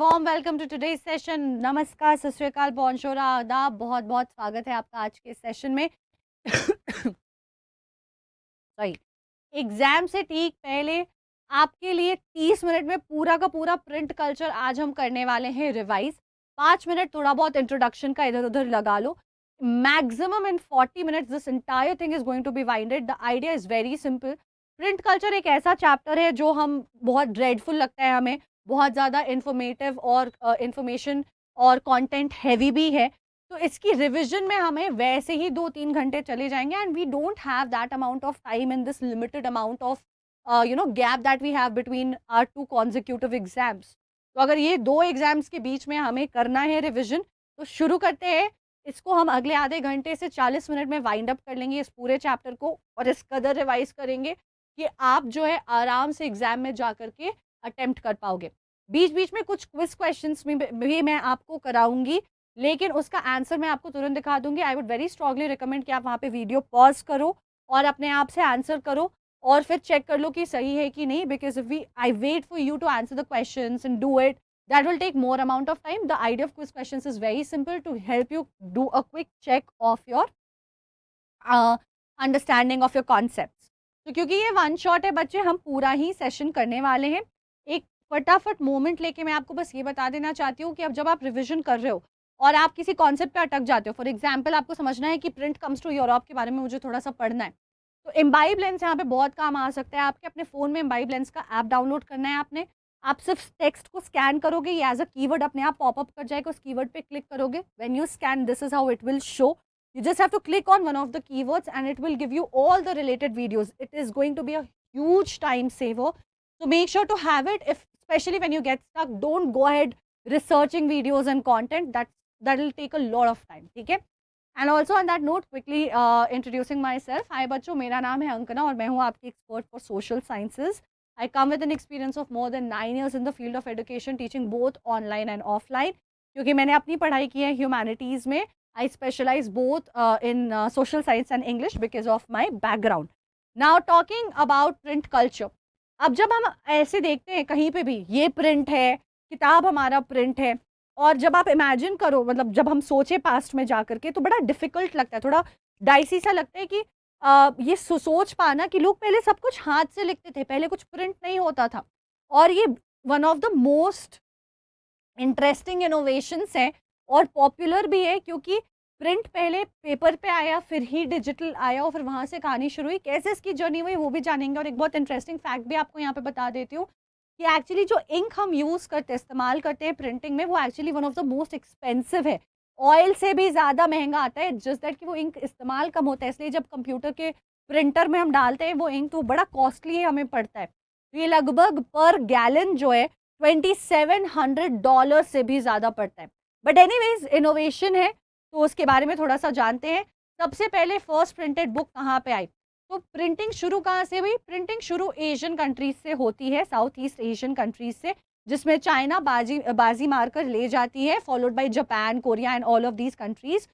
Warm welcome to today's session. नमस्कार, सत श्री अकाल, बोनशोर, आदाब, बहुत बहुत स्वागत है आपका आज के सेशन में। सॉरी। एग्जाम से ठीक पहले आपके लिए 30 मिनट में पूरा का पूरा प्रिंट कल्चर आज हम करने वाले हैं रिवाइज। 5 मिनट थोड़ा बहुत इंट्रोडक्शन का इधर उधर लगा लो। Maximum in 40 minutes this entire thing is going to be winded. The idea is very simple. Print culture एक ऐसा चैप्टर है जो हम बहुत ड्रेडफुल लगता है हमें, बहुत ज़्यादा इंफॉर्मेटिव और इंफॉर्मेशन और कंटेंट हैवी भी है। तो इसकी रिवीजन में हमें वैसे ही 2-3 घंटे चले जाएंगे and we don't have that amount of time in this limited amount of gap that we have between our 2 consecutive exams. तो अगर ये 2 एग्जाम्स के बीच में हमें करना है रिविजन, तो शुरू करते हैं। इसको हम अगले आधे घंटे से 40 मिनट में वाइंड अप कर लेंगे इस पूरे चैप्टर को, और इस कदर रिवाइज करेंगे कि आप जो है आराम से एग्जाम में जा करके अटेम्प्ट कर पाओगे। बीच बीच में कुछ क्विज क्वेश्चंस में भी मैं आपको कराऊंगी, लेकिन उसका आंसर मैं आपको तुरंत दिखा दूंगी। I would very strongly recommend कि आप वहाँ पे वीडियो पॉज करो और अपने आप से आंसर करो और फिर चेक कर लो कि सही है कि नहीं, because if we I wait for you to answer the questions and do it, that will take more amount of time. The idea of quiz questions is very simple to help you do a quick check of your understanding of your concepts. तो क्योंकि ये one shot है बच्चे, हम पूरा ही session करने वाले हैं। एक फटाफट मोमेंट लेके मैं आपको बस ये बता देना चाहती हूँ कि अब जब आप रिविजन कर रहे हो और आप किसी कॉन्सेप्ट पे अटक जाते हो, फॉर एग्जाम्पल आपको समझना है कि प्रिंट कम्स टू यूरोप के बारे में मुझे थोड़ा सा पढ़ना है, तो इम्बाइब लेंस यहाँ पे बहुत काम आ सकता है आपके। अपने फ़ोन में इम्बाइब लेंस का ऐप डाउनलोड करना है आपने। आप सिर्फ टेक्स्ट को स्कैन करोगे, ये एज अ कीवर्ड अपने आप पॉपअप कर जाएगा, उस कीवर्ड पे क्लिक करोगे। When you scan, this is how it will show. You just have to click on one of the keywords and it will give you all the related videos. It is going to be a huge time saver. So make sure to have it. If especially when you get stuck, don't go ahead researching videos and content. That will take a lot of time. ठीक है? And also on that note, quickly introducing myself. Hi बच्चों, मेरा नाम है अंकना और मैं हूँ आपकी expert for social sciences. I come with an experience of more than 9 years in the field of education, teaching both online and offline. क्योंकि मैंने अपनी पढ़ाई की है ह्यूमैनिटीज़ में, I specialize both in social science and English because of my background. Now talking about print culture. अब जब हम ऐसे देखते हैं कहीं पे भी ये प्रिंट है, किताब हमारा प्रिंट है, और जब आप इमेजिन करो, मतलब जब हम सोचे पास्ट में जा करके, तो बड़ा डिफिकल्ट लगता है, थोड़ा डाइसी सा लगता है कि ये सोच पाना कि लोग पहले सब कुछ हाथ से लिखते थे, पहले कुछ प्रिंट नहीं होता था। और ये one of the most interesting innovations है और पॉपुलर भी है, क्योंकि प्रिंट पहले पेपर पे आया, फिर ही डिजिटल आया और फिर वहाँ से कहानी शुरू हुई। कैसे इसकी जर्नी हुई वो भी जानेंगे। और एक बहुत इंटरेस्टिंग फैक्ट भी आपको यहाँ पे बता देती हूँ कि एक्चुअली जो इंक हम यूज़ करते हैं, इस्तेमाल करते हैं प्रिंटिंग में, वो actually one of the most expensive है। ऑयल से भी ज़्यादा महंगा आता है, जस्ट दैट कि वो इंक इस्तेमाल कम होता है, इसलिए जब कंप्यूटर के प्रिंटर में हम डालते हैं वो इंक, तो बड़ा कॉस्टली हमें पड़ता है। तो ये लगभग पर गैलन जो है $2700 से भी ज़्यादा पड़ता है। बट एनीवेज इनोवेशन है, तो उसके बारे में थोड़ा सा जानते हैं। सबसे पहले फर्स्ट प्रिंटेड बुक कहाँ पे आई? तो प्रिंटिंग शुरू कहाँ से हुई? प्रिंटिंग शुरू एशियन कंट्रीज से होती है, साउथ ईस्ट एशियन कंट्रीज से, जिसमें चाइना बाजी मारकर ले जाती है, followed by Japan, Korea and all of these countries.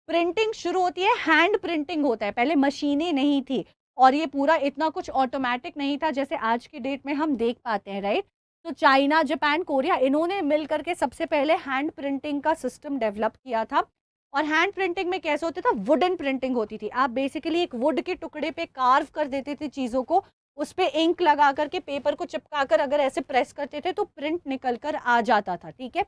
Printing शुरू होती है, हैंड प्रिंटिंग होता है, पहले मशीनें नहीं थी और ये पूरा इतना कुछ ऑटोमेटिक नहीं था जैसे आज के डेट में हम देख पाते हैं, राइट? तो चाइना, जापान, कोरिया, इन्होंने मिल करके सबसे पहले हैंड प्रिंटिंग का सिस्टम डेवलप किया था। और हैंड प्रिंटिंग में कैसे होता था? वुडन प्रिंटिंग होती थी। आप बेसिकली एक वुड के टुकड़े पे कार्व कर देते थे चीज़ों को, उस पे इंक लगा करके पेपर को चिपका कर अगर ऐसे प्रेस करते थे तो प्रिंट निकल कर आ जाता था, ठीक है?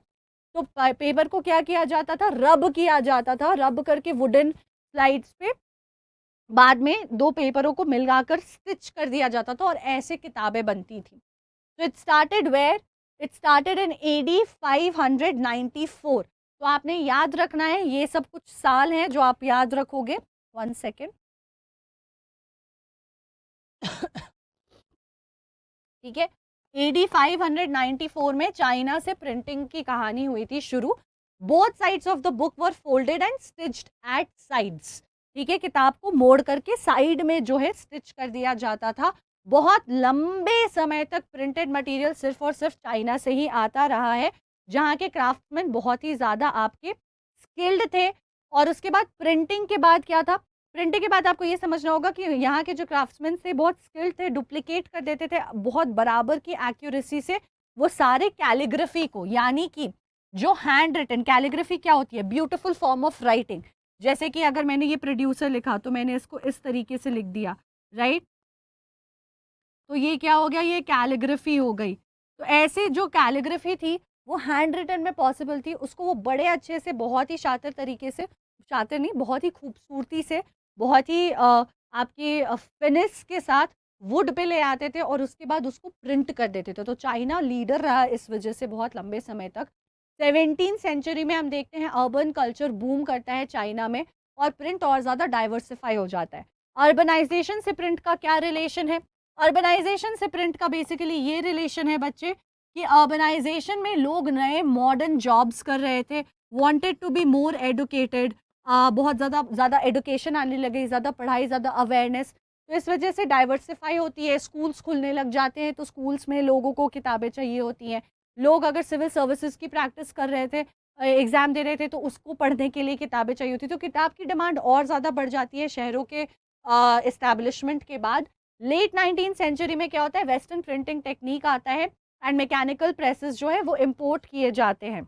तो पेपर को क्या किया जाता था? रब किया जाता था, रब करके वुडन स्लाइड्स पे बाद में 2 पेपरों को मिलाकर स्टिच कर दिया जाता था और ऐसे किताबें बनती थी। तो it started where? It started in AD 594। तो आपने याद रखना है, ये सब कुछ साल हैं जो आप याद रखोगे। 1 सेकेंड। ठीक है, AD 594 में चाइना से प्रिंटिंग की कहानी हुई थी शुरू। Both sides of the book were folded and stitched at sides. ठीक है, किताब को मोड़ करके साइड में जो है स्टिच कर दिया जाता था। बहुत लंबे समय तक प्रिंटेड मटेरियल सिर्फ और सिर्फ चाइना से ही आता रहा है, जहाँ के क्राफ्ट्समैन बहुत ही ज़्यादा आपके स्किल्ड थे। और उसके बाद प्रिंटिंग के बाद क्या था? प्रिंटिंग के बाद आपको ये समझना होगा कि यहाँ के जो क्राफ्ट्समैन थे बहुत स्किल्ड थे, डुप्लीकेट कर देते थे बहुत बराबर की एक्यूरेसी से, वो सारे कैलीग्राफी को, यानी कि जो हैंड रिटन कैलीग्राफी क्या होती है, ब्यूटीफुल फॉर्म ऑफ राइटिंग, जैसे कि अगर मैंने ये प्रोड्यूसर लिखा तो मैंने इसको इस तरीके से लिख दिया, राइट, तो ये क्या हो गया, ये कैलीग्राफी हो गई। तो ऐसे जो कैलीग्राफी थी वो हैंड रिटन में पॉसिबल थी, उसको वो बड़े अच्छे से, बहुत ही शातिर तरीके से, शातिर नहीं, बहुत ही खूबसूरती से, बहुत ही आपके फिनिश के साथ वुड पे ले आते थे और उसके बाद उसको प्रिंट कर देते थे। तो चाइना लीडर रहा इस वजह से बहुत लंबे समय तक। 17th सेंचुरी में हम देखते हैं अर्बन कल्चर बूम करता है चाइना में और प्रिंट और ज़्यादा डाइवर्सिफाई हो जाता है। अर्बनाइजेशन से प्रिंट का क्या रिलेशन है? अर्बनाइजेशन से प्रिंट का बेसिकली ये रिलेशन है बच्चे कि अर्बनाइजेशन में लोग नए मॉडर्न जॉब्स कर रहे थे, wanted to be more educated, बहुत ज़्यादा ज़्यादा एडुकेशन आने लगी, ज़्यादा पढ़ाई, ज़्यादा अवेयरनेस, तो इस वजह से डाइवर्सिफाई होती है, स्कूल्स खुलने लग जाते हैं, तो स्कूल्स में लोगों को किताबें चाहिए होती हैं। लोग अगर सिविल सर्विसेज की प्रैक्टिस कर रहे थे, एग्ज़ाम दे रहे थे, तो उसको पढ़ने के लिए किताबें चाहिए होती, तो किताब की डिमांड और ज़्यादा बढ़ जाती है शहरों के इस्टेब्लिशमेंट के बाद। लेट 19th सेंचुरी में क्या होता है, वेस्टर्न प्रिंटिंग टेक्निक आता है एंड मैकेनिकल प्रेसेस जो है वो इम्पोर्ट किए जाते हैं।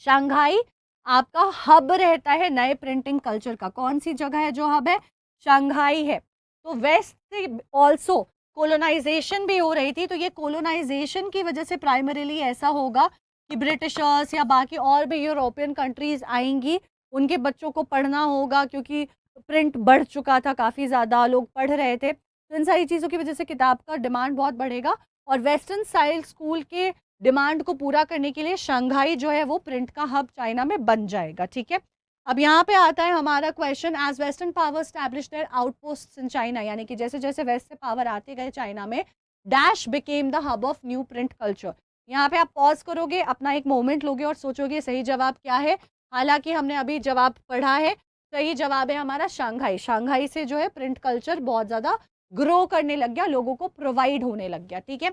शंघाई आपका हब रहता है नए प्रिंटिंग कल्चर का। कौन सी जगह है जो हब है? शंघाई है। तो वेस्ट से ऑल्सो कोलोनाइजेशन भी हो रही थी, तो ये कोलोनाइजेशन की वजह से प्राइमरीली ऐसा होगा कि ब्रिटिशर्स या बाकी और भी यूरोपियन कंट्रीज आएंगी, उनके बच्चों को पढ़ना होगा क्योंकि प्रिंट बढ़ चुका था, काफ़ी ज़्यादा लोग पढ़ रहे थे, तो इन सारी चीज़ों की वजह से किताब का डिमांड बहुत बढ़ेगा और वेस्टर्न स्टाइल स्कूल के डिमांड को पूरा करने के लिए शंघाई जो है वो प्रिंट का हब चाइना में बन जाएगा। ठीक है, अब यहाँ पे आता है हमारा question, as western power establish their outpost in China, यानी कि जैसे जैसे वेस्ट से पावर आते गए चाइना में, dash became the hub of new print culture. यहाँ पे आप पॉज करोगे, अपना एक मोमेंट लोगे और सोचोगे सही जवाब क्या है। हालांकि हमने अभी जवाब पढ़ा है, सही जवाब है हमारा शंघाई। शंघाई से जो है प्रिंट कल्चर बहुत ज़्यादा ग्रो करने लग गया, लोगों को प्रोवाइड होने लग गया। ठीक है,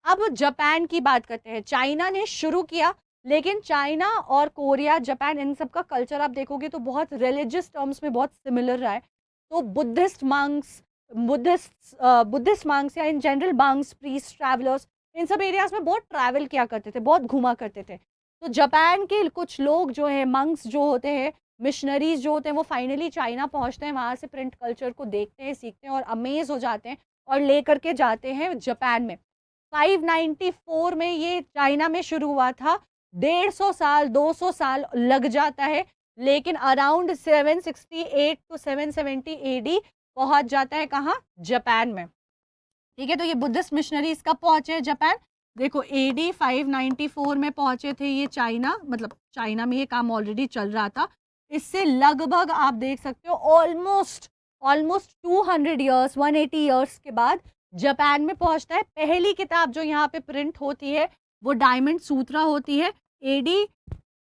अब जापान की बात करते हैं। चाइना ने शुरू किया, लेकिन चाइना और कोरिया, जापान, इन सब का कल्चर आप देखोगे तो बहुत रिलीजियस टर्म्स में बहुत सिमिलर रहा है। तो बुद्धिस्ट मंक्स या in general monks, priest, travellers, इन सब एरियाज में बहुत ट्रैवल किया करते थे, बहुत घुमा करते थे। तो जापान के कुछ लोग जो है, मंक्स जो होते हैं, मिशनरीज जो होते हैं, वो फाइनली चाइना पहुंचते हैं, वहाँ से प्रिंट कल्चर को देखते हैं, सीखते हैं और अमेज हो जाते हैं और ले करके जाते हैं जापान में। 594 में ये चाइना में शुरू हुआ था, 150 साल 200 साल लग जाता है, लेकिन अराउंड 768 टू 770 एडी पहुंच जाता है कहाँ? जापान में। ठीक है, तो ये बुद्धिस्ट मिशनरीज कब पहुंचे जापान? देखो एडी 594 में पहुंचे थे ये चाइना, मतलब चाइना में ये काम ऑलरेडी चल रहा था। इससे लगभग आप देख सकते हो ऑलमोस्ट ऑलमोस्ट 200 ईयर्स, 180 ईयर्स के बाद जापान में पहुंचता है। पहली किताब जो यहाँ पे प्रिंट होती है वो डायमंड सूत्रा होती है एडी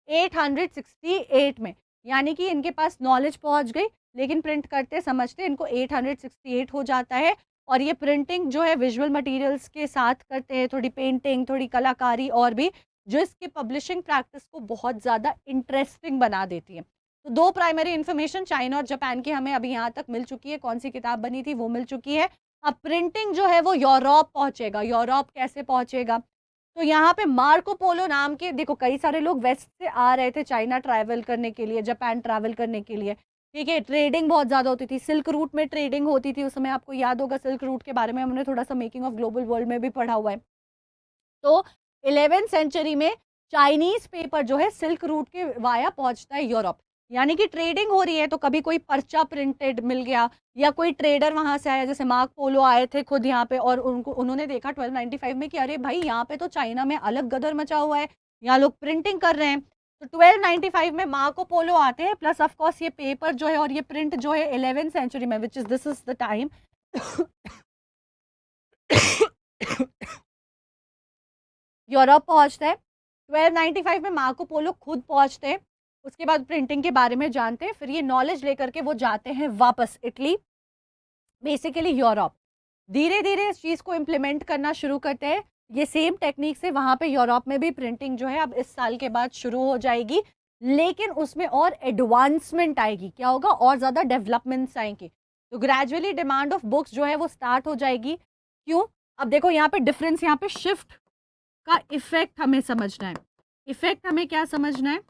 868 में, यानी कि इनके पास नॉलेज पहुंच गई, लेकिन प्रिंट करते समझते इनको 868 हो जाता है। और ये प्रिंटिंग जो है विजुअल मटेरियल्स के साथ करते हैं, थोड़ी पेंटिंग, थोड़ी कलाकारी और भी, जो इसके पब्लिशिंग प्रैक्टिस को बहुत ज़्यादा इंटरेस्टिंग बना देती है। तो दो प्राइमरी इन्फॉर्मेशन चाइना और जापान की हमें अभी यहाँ तक मिल चुकी है, कौन सी किताब बनी थी वो मिल चुकी है। अब प्रिंटिंग जो है वो यूरोप पहुंचेगा। यूरोप कैसे पहुंचेगा? तो यहाँ पे मार्को पोलो नाम के, देखो कई सारे लोग वेस्ट से आ रहे थे चाइना ट्रैवल करने के लिए, जापान ट्रैवल करने के लिए। ठीक है, ट्रेडिंग बहुत ज़्यादा होती थी, सिल्क रूट में ट्रेडिंग होती थी उस समय, आपको याद होगा सिल्क रूट के बारे में हमने थोड़ा सा मेकिंग ऑफ ग्लोबल वर्ल्ड में भी पढ़ा हुआ है। तो 11th सेंचुरी में चाइनीज पेपर जो है सिल्क रूट के वाया पहुंचता है यूरोप, यानी कि ट्रेडिंग हो रही है, तो कभी कोई पर्चा प्रिंटेड मिल गया या कोई ट्रेडर वहां से आया, जैसे मार्क पोलो आए थे खुद यहाँ पे और उन्होंने देखा 1295 में कि अरे भाई यहाँ पे तो चाइना में अलग गदर मचा हुआ है, यहाँ लोग प्रिंटिंग कर रहे हैं। तो 1295 में मार्को पोलो आते हैं, प्लस ऑफ कोर्स ये पेपर जो है और ये प्रिंट जो है 11th सेंचुरी में, which is this is the time Europe पहुंचता है। 1295 में मार्को पोलो खुद पहुंचते हैं, उसके बाद प्रिंटिंग के बारे में जानते हैं, फिर ये नॉलेज लेकर के वो जाते हैं वापस इटली, बेसिकली यूरोप। धीरे धीरे इस चीज़ को इम्प्लीमेंट करना शुरू करते हैं, ये सेम टेक्निक से वहाँ पे यूरोप में भी प्रिंटिंग जो है अब इस साल के बाद शुरू हो जाएगी, लेकिन उसमें और एडवांसमेंट आएगी। क्या होगा? और ज़्यादा डेवलपमेंट्स आएंगी, तो ग्रेजुअली डिमांड ऑफ बुक्स जो है वो स्टार्ट हो जाएगी। क्यों? अब देखो यहाँ पे डिफरेंस, यहाँ पे शिफ्ट का इफेक्ट हमें समझना है। इफेक्ट हमें क्या समझना है,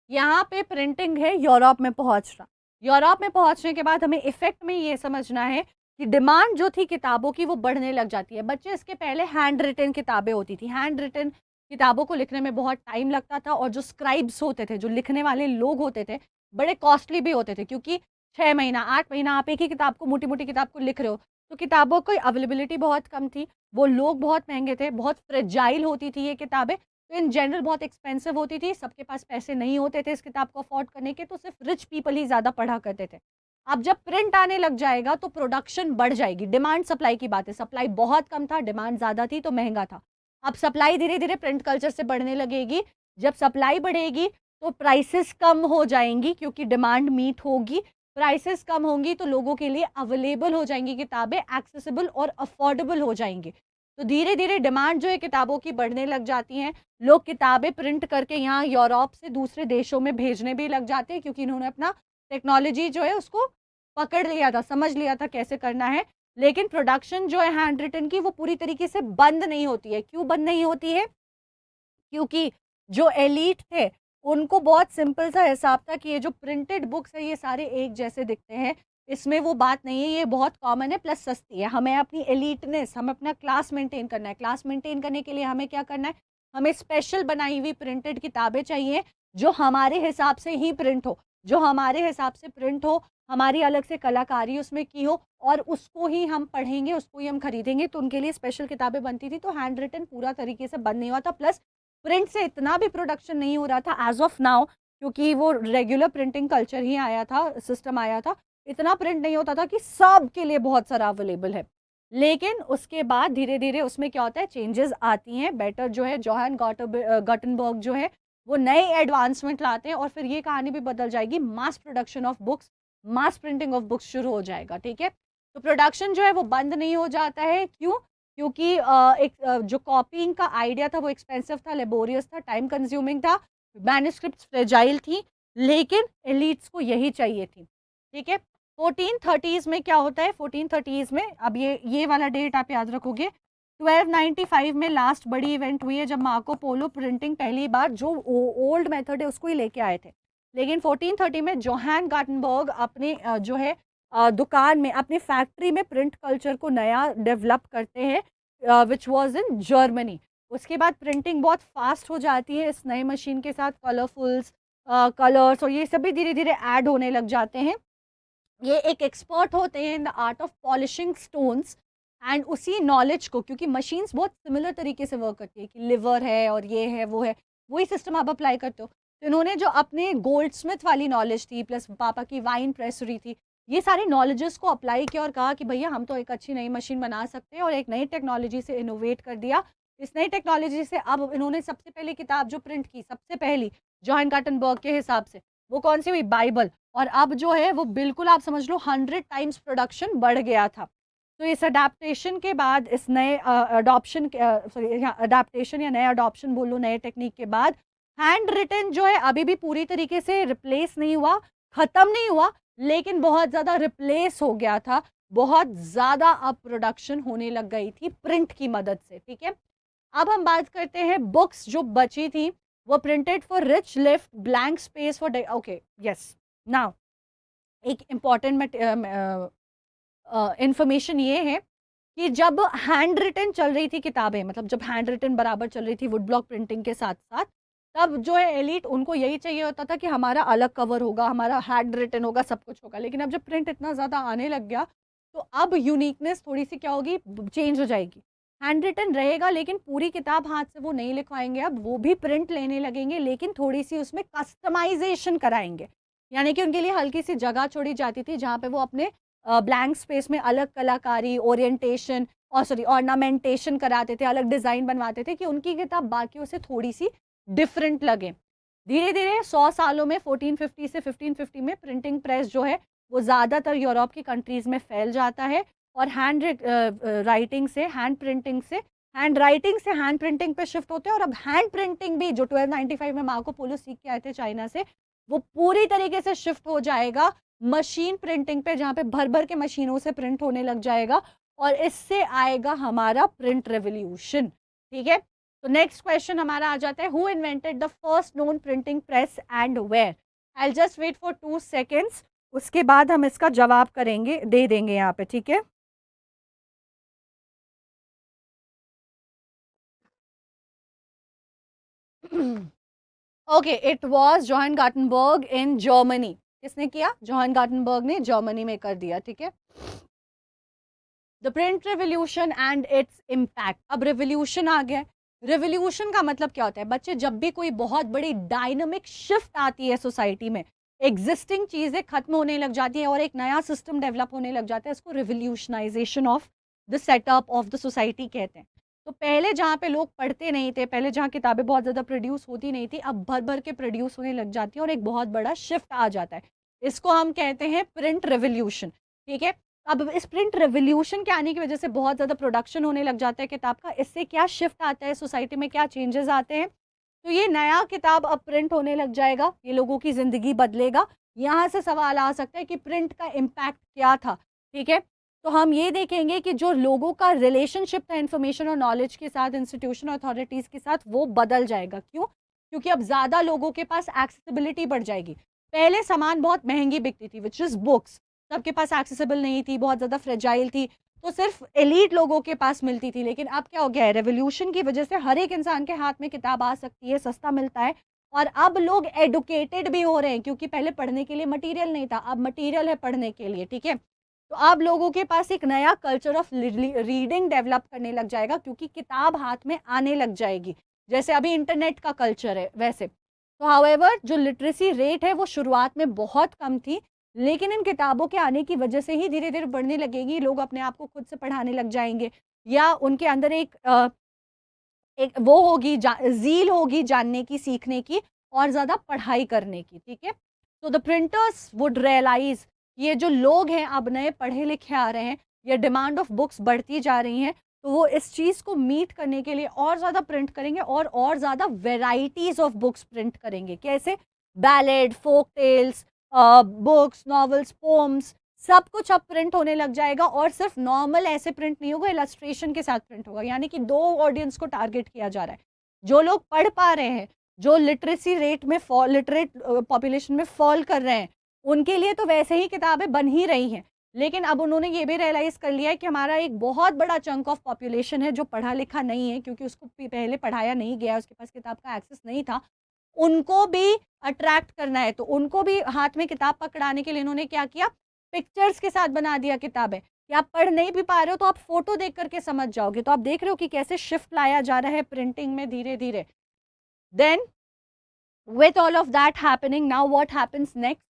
यहाँ पे प्रिंटिंग है यूरोप में पहुंच रहा। यूरोप में पहुंचने के बाद हमें इफेक्ट में ये समझना है कि डिमांड जो थी किताबों की वो बढ़ने लग जाती है। बच्चे इसके पहले हैंड रिटन किताबें होती थी, हैंड रिटन किताबों को लिखने में बहुत टाइम लगता था, और जो स्क्राइब्स होते थे, जो लिखने वाले लोग होते थे, बड़े कॉस्टली भी होते थे, क्योंकि 6 महीना 8 महीना आप एक ही किताब को, मोटी मोटी किताब को लिख रहे हो, तो किताबों की अवेलेबिलिटी बहुत कम थी, वो लोग बहुत महंगे थे, बहुत फ्रेजाइल होती थी ये किताबें, तो इन जनरल बहुत एक्सपेंसिव होती थी, सबके पास पैसे नहीं होते थे इस किताब को अफोर्ड करने के, तो सिर्फ रिच पीपल ही ज़्यादा पढ़ा करते थे। अब जब प्रिंट आने लग जाएगा तो प्रोडक्शन बढ़ जाएगी, डिमांड सप्लाई की बात है, सप्लाई बहुत कम था, डिमांड ज़्यादा थी, तो महंगा था। अब सप्लाई धीरे धीरे प्रिंट कल्चर से बढ़ने लगेगी, जब सप्लाई बढ़ेगी तो प्राइसेस कम हो जाएंगी, क्योंकि डिमांड मीट होगी, प्राइसेस कम होंगी तो लोगों के लिए अवेलेबल हो जाएंगी किताबें, एक्सेसिबल और अफोर्डेबल हो जाएंगी। तो धीरे धीरे डिमांड जो है किताबों की बढ़ने लग जाती हैं, लोग किताबें प्रिंट करके यहाँ यूरोप से दूसरे देशों में भेजने भी लग जाते हैं, क्योंकि इन्होंने अपना टेक्नोलॉजी जो है उसको पकड़ लिया था, समझ लिया था कैसे करना है। लेकिन प्रोडक्शन जो है हैंड रिटन की वो पूरी तरीके से बंद नहीं होती है। क्यों बंद नहीं होती है? क्योंकि जो एलीट थे उनको बहुत सिंपल सा हिसाब था कि ये जो प्रिंटेड बुक्स है ये सारे एक जैसे दिखते हैं, इसमें वो बात नहीं है, ये बहुत कॉमन है प्लस सस्ती है। हमें अपनी एलीटनेस, हमें अपना क्लास मेंटेन करना है, क्लास मेंटेन करने के लिए हमें क्या करना है, हमें स्पेशल बनाई हुई प्रिंटेड किताबें चाहिए जो हमारे हिसाब से ही प्रिंट हो, जो हमारे हिसाब से प्रिंट हो, हमारी अलग से कलाकारी उसमें की हो, और उसको ही हम पढ़ेंगे, उसको ही हम खरीदेंगे, तो उनके लिए स्पेशल किताबें बनती थी। तो हैंड रिटन पूरा तरीके से बंद नहीं हुआ था, प्लस प्रिंट से इतना भी प्रोडक्शन नहीं हो रहा था एज ऑफ नाउ, क्योंकि वो रेगुलर प्रिंटिंग कल्चर ही आया था, सिस्टम आया था, इतना प्रिंट नहीं होता था कि सब के लिए बहुत सारा अवेलेबल है। लेकिन उसके बाद धीरे धीरे उसमें क्या होता है, चेंजेस आती हैं, बेटर जो है जोहान गॉटनबर्ग जो है वो नए एडवांसमेंट लाते हैं, और फिर ये कहानी भी बदल जाएगी, mass production of books, mass printing of books शुरू हो जाएगा। ठीक है, तो प्रोडक्शन जो है वो बंद नहीं हो जाता है। क्यों? क्योंकि जो कॉपीइंग का आइडिया था वो एक्सपेंसिव था, लेबोरियस था, टाइम कंज्यूमिंग था, मैन्युस्क्रिप्ट्स फ्रेजाइल थी, लेकिन एलिट्स को यही चाहिए थी। ठीक है, 1430s में क्या होता है, 1430s में, अब ये वाला डेट आप याद रखोगे, 1295 में लास्ट बड़ी इवेंट हुई है जब मार्को पोलो प्रिंटिंग पहली बार, जो ओल्ड मेथड है उसको ही लेके आए थे। लेकिन 1430 में जोहान गाटनबर्ग अपने जो है दुकान में, अपनी फैक्ट्री में प्रिंट कल्चर को नया डेवलप करते हैं, विच वाज इन जर्मनी। उसके बाद प्रिंटिंग बहुत फास्ट हो जाती है इस नई मशीन के साथ, कलरफुल्स, कलर्स और ये सभी धीरे धीरे ऐड होने लग जाते हैं। ये एक एक्सपर्ट होते हैं in the art of polishing stones, and उसी नॉलेज को, क्योंकि मशीन्स बहुत सिमिलर तरीके से वर्क करती है कि लिवर है और ये है वो है, वही सिस्टम आप अप्लाई करते हो। तो इन्होंने जो अपने गोल्ड स्मिथ वाली नॉलेज थी, प्लस पापा की वाइन प्रेसरी थी, ये सारी नॉलेजेस को अप्लाई किया और कहा कि भैया हम तो एक अच्छी नई मशीन बना सकते हैं, और एक नई टेक्नोलॉजी से इनोवेट कर दिया। इस नई टेक्नोलॉजी से अब इन्होंने सबसे पहले किताब जो प्रिंट की, सबसे पहली जॉन गाटनबर्ग के हिसाब से, वो कौन सी हुई? बाइबल। और अब जो है वो बिल्कुल आप समझ लो 100 टाइम्स प्रोडक्शन बढ़ गया था। तो इस अडेप्टेशन के बाद, इस नए अडॉप्शन सॉरी अडेप्टेशन या नए अडॉप्शन बोलो, नए टेक्निक के बाद, हैंड रिटन जो है अभी भी पूरी तरीके से रिप्लेस नहीं हुआ, ख़त्म नहीं हुआ, लेकिन बहुत ज़्यादा रिप्लेस हो गया था। बहुत ज़्यादा अब प्रोडक्शन होने लग गई थी प्रिंट की मदद से। ठीक है, अब हम बात करते हैं बुक्स जो बची थी, वो printed for rich left blank space for, okay yes, now एक इम्पॉर्टेंट इंफॉर्मेशन ये है कि जब हैंड रिटन चल रही थी किताबें, मतलब जब हैंड रिटन बराबर चल रही थी वुड ब्लॉक प्रिंटिंग के साथ साथ, तब जो है एलीट, उनको यही चाहिए होता था कि हमारा अलग कवर होगा, हमारा हैंड रिटन होगा, सब कुछ होगा। लेकिन अब जब प्रिंट इतना ज़्यादा आने लग गया तो अब यूनिकनेस थोड़ी सी क्या होगी, चेंज हो जाएगी। हैंड रिटन रहेगा लेकिन पूरी किताब हाथ से वो नहीं लिखवाएंगे, अब वो भी प्रिंट लेने लगेंगे, लेकिन थोड़ी सी उसमें कस्टमाइजेशन कराएंगे। यानी कि उनके लिए हल्की सी जगह छोड़ी जाती थी जहाँ पे वो अपने ब्लैंक स्पेस में अलग कलाकारी, ओरिएंटेशन और सॉरी ऑर्नामेंटेशन कराते थे, अलग डिज़ाइन बनवाते थे कि उनकी किताब बाकियों से थोड़ी सी डिफरेंट लगे। धीरे धीरे 100 सालों में 1450 से 1550 में प्रिंटिंग प्रेस जो है वो ज़्यादातर यूरोप की कंट्रीज़ में फैल जाता है, और हैंड राइटिंग से हैंड प्रिंटिंग से हैंड राइटिंग से हैंड प्रिंटिंग पे शिफ्ट होते हैं। और अब हैंड प्रिंटिंग भी जो 1295 में मार्को पोलो सीख के आए थे चाइना से, वो पूरी तरीके से शिफ्ट हो जाएगा मशीन प्रिंटिंग पे, जहाँ पे भर भर के मशीनों से प्रिंट होने लग जाएगा। और इससे आएगा हमारा प्रिंट रेवोल्यूशन। ठीक है, तो नेक्स्ट क्वेश्चन हमारा आ जाता है, who invented the first known printing press and where. I just wait for 2 seconds, उसके बाद हम इसका जवाब करेंगे, दे देंगे यहाँ पे। ठीक है, okay, it was Johann Gutenberg in Germany. किसने किया? जोहान गाटनबर्ग ने जर्मनी में कर दिया। ठीक है, the print revolution and its impact. अब रेवोल्यूशन आ गया। रेवोल्यूशन का मतलब क्या होता है बच्चे? जब भी कोई बहुत बड़ी डायनामिक शिफ्ट आती है सोसाइटी में, एग्जिस्टिंग चीजें खत्म होने लग जाती है और एक नया सिस्टम डेवलप होने लग जाता है, इसको revolutionisation of the setup of the society कहते हैं। तो पहले जहाँ पे लोग पढ़ते नहीं थे, पहले जहाँ किताबें बहुत ज़्यादा प्रोड्यूस होती नहीं थी, अब भर भर के प्रोड्यूस होने लग जाती है और एक बहुत बड़ा शिफ्ट आ जाता है। इसको हम कहते हैं प्रिंट रेवोल्यूशन। ठीक है, अब इस प्रिंट रेवोल्यूशन के आने की वजह से बहुत ज़्यादा प्रोडक्शन होने लग जाता है किताब का। इससे क्या शिफ्ट आता है सोसाइटी में, क्या चेंजेस आते हैं? तो ये नया किताब अब प्रिंट होने लग जाएगा, ये लोगों की ज़िंदगी बदलेगा। यहाँ से सवाल आ सकता है कि प्रिंट का इम्पैक्ट क्या था। ठीक है, तो हम ये देखेंगे कि जो लोगों का रिलेशनशिप था इन्फॉर्मेशन और नॉलेज के साथ, इंस्टीट्यूशन अथॉरिटीज़ के साथ, वो बदल जाएगा। क्यों? क्योंकि अब ज़्यादा लोगों के पास एक्सेसिबिलिटी बढ़ जाएगी। पहले सामान बहुत महंगी बिकती थी, विच इज़ बुक्स, सबके पास एक्सेसिबल नहीं थी, बहुत ज़्यादा फ्रेजाइल थी, तो सिर्फ एलीट लोगों के पास मिलती थी। लेकिन अब क्या हो गया है, रेवोल्यूशन की वजह से हर एक इंसान के हाथ में किताब आ सकती है, सस्ता मिलता है, और अब लोग एडुकेटेड भी हो रहे हैं, क्योंकि पहले पढ़ने के लिए मटेरियल नहीं था, अब मटेरियल है पढ़ने के लिए। ठीक है, तो अब लोगों के पास एक नया कल्चर ऑफ रीडिंग डेवलप करने लग जाएगा, क्योंकि किताब हाथ में आने लग जाएगी, जैसे अभी इंटरनेट का कल्चर है वैसे। तो हाउएवर जो लिटरेसी रेट है वो शुरुआत में बहुत कम थी, लेकिन इन किताबों के आने की वजह से ही धीरे धीरे बढ़ने लगेगी। लोग अपने आप को खुद से पढ़ाने लग जाएंगे, या उनके अंदर एक वो होगी, ज़ील होगी जानने की, सीखने की, और ज़्यादा पढ़ाई करने की। ठीक है, तो द प्रिंटर्स वुड रियलाइज, ये जो लोग हैं अब नए पढ़े लिखे आ रहे हैं, ये डिमांड ऑफ बुक्स बढ़ती जा रही हैं, तो वो इस चीज़ को मीट करने के लिए और ज़्यादा प्रिंट करेंगे और ज़्यादा वेराइटीज़ ऑफ बुक्स प्रिंट करेंगे। कैसे? Ballad, folk tales, books, novels, poems, सब कुछ अब प्रिंट होने लग जाएगा। और सिर्फ नॉर्मल ऐसे प्रिंट नहीं होगा, इलस्ट्रेशन के साथ प्रिंट होगा। यानी कि 2 ऑडियंस को टारगेट किया जा रहा है, जो लोग पढ़ पा रहे हैं, जो लिटरेसी रेट में लिटरेट पॉपुलेशन में फॉल कर रहे हैं, उनके लिए तो वैसे ही किताबें बन ही रही हैं। लेकिन अब उन्होंने ये भी रियलाइज़ कर लिया है कि हमारा एक बहुत बड़ा चंक ऑफ पॉपुलेशन है जो पढ़ा लिखा नहीं है, क्योंकि उसको पहले पढ़ाया नहीं गया, उसके पास किताब का एक्सेस नहीं था। उनको भी अट्रैक्ट करना है, तो उनको भी हाथ में किताब पकड़ाने के लिए इन्होंने क्या किया, पिक्चर्स के साथ बना दिया किताबें, कि आप पढ़ नहीं भी पा रहे हो तो आप फोटो देख करके समझ जाओगे। तो आप देख रहे हो कि कैसे शिफ्ट लाया जा रहा है प्रिंटिंग में धीरे धीरे। Then with all of that happening, now what happens next?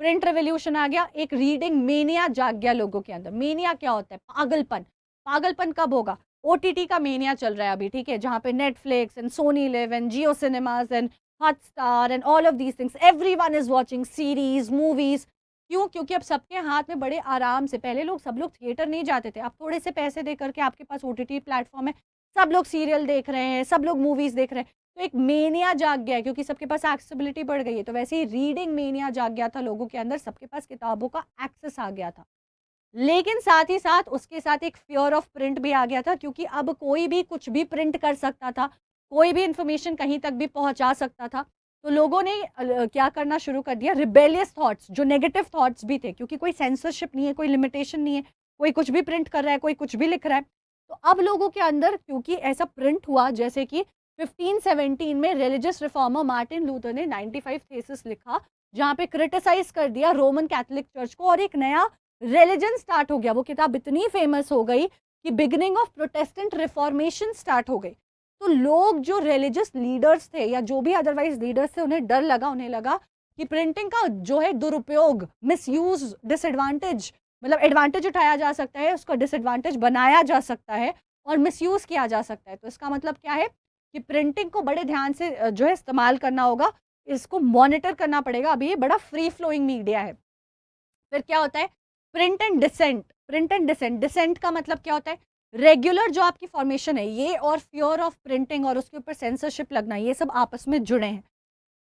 Print revolution आ गया, एक रीडिंग मेनिया जाग गया लोगों के अंदर। मेनिया क्या होता है? पागलपन। पागलपन कब होगा? ओटीटी का मेनिया चल रहा है अभी, ठीक है, जहाँ पे Netflix and Soni live and Jio cinemas and Hotstar and all of these things, everyone is watching series, movies. क्यों? क्योंकि अब सबके हाथ में बड़े आराम से, पहले लोग सब लोग थिएटर नहीं जाते थे, अब थोड़े से पैसे दे करके आपके पास ओटीटी प्लेटफॉर्म है, सब लोग सीरियल देख रहे हैं, सब लोग मूवीज देख रहे हैं। तो एक मेनिया जाग गया है, क्योंकि सबके पास एक्सेसिबिलिटी बढ़ गई है। तो वैसे ही रीडिंग मेनिया जाग गया था लोगों के अंदर, सबके पास किताबों का एक्सेस आ गया था। लेकिन साथ ही साथ उसके साथ एक फियर ऑफ प्रिंट भी आ गया था, क्योंकि अब कोई भी कुछ भी प्रिंट कर सकता था, कोई भी इंफॉर्मेशन कहीं तक भी पहुंचा सकता था। तो लोगों ने क्या करना शुरू कर दिया, रिबेलियस थॉट्स, जो नेगेटिव थॉट्स भी थे, क्योंकि कोई सेंसरशिप नहीं है, कोई लिमिटेशन नहीं है, कोई कुछ भी प्रिंट कर रहा है, कोई कुछ भी लिख रहा है। तो अब लोगों के अंदर, क्योंकि ऐसा प्रिंट हुआ, जैसे कि 1517 में रिलीजियस रिफॉर्मर मार्टिन लूथर ने 95 थीसिस लिखा, जहाँ पे क्रिटिसाइज कर दिया रोमन कैथोलिक चर्च को, और एक नया रिलीजन स्टार्ट हो गया। वो किताब इतनी फेमस हो गई कि beginning of Protestant reformation start हो गई। तो लोग जो रिलीजियस लीडर्स थे या जो भी अदरवाइज लीडर्स थे, उन्हें डर लगा, उन्हें लगा कि प्रिंटिंग का जो है दुरुपयोग, मिसयूज, डिसएडवांटेज, मतलब एडवांटेज उठाया जा सकता है, उसका डिसएडवांटेज बनाया जा सकता है और मिसयूज किया जा सकता है। तो इसका मतलब क्या है कि प्रिंटिंग को बड़े ध्यान से जो है इस्तेमाल करना होगा, इसको मॉनिटर करना पड़ेगा। अभी ये बड़ा फ्री फ्लोइंग मीडिया है। फिर क्या होता है? Print and dissent. Print and dissent, dissent का मतलब क्या होता है? रेगुलर जो आपकी फॉर्मेशन है, ये और फियर ऑफ प्रिंटिंग और उसके ऊपर सेंसरशिप लगना, ये सब आपस में जुड़े हैं।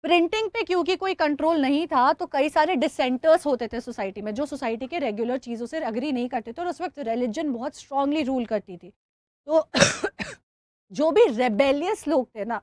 प्रिंटिंग पे क्योंकि कोई कंट्रोल नहीं था, तो कई सारे डिसेंटर्स होते थे सोसाइटी में, जो सोसाइटी के रेगुलर चीज़ों से एग्री नहीं करते थे, और उस वक्त रिलीजन बहुत स्ट्रांगली रूल करती थी। तो जो भी रेबेलियस लोग थे ना,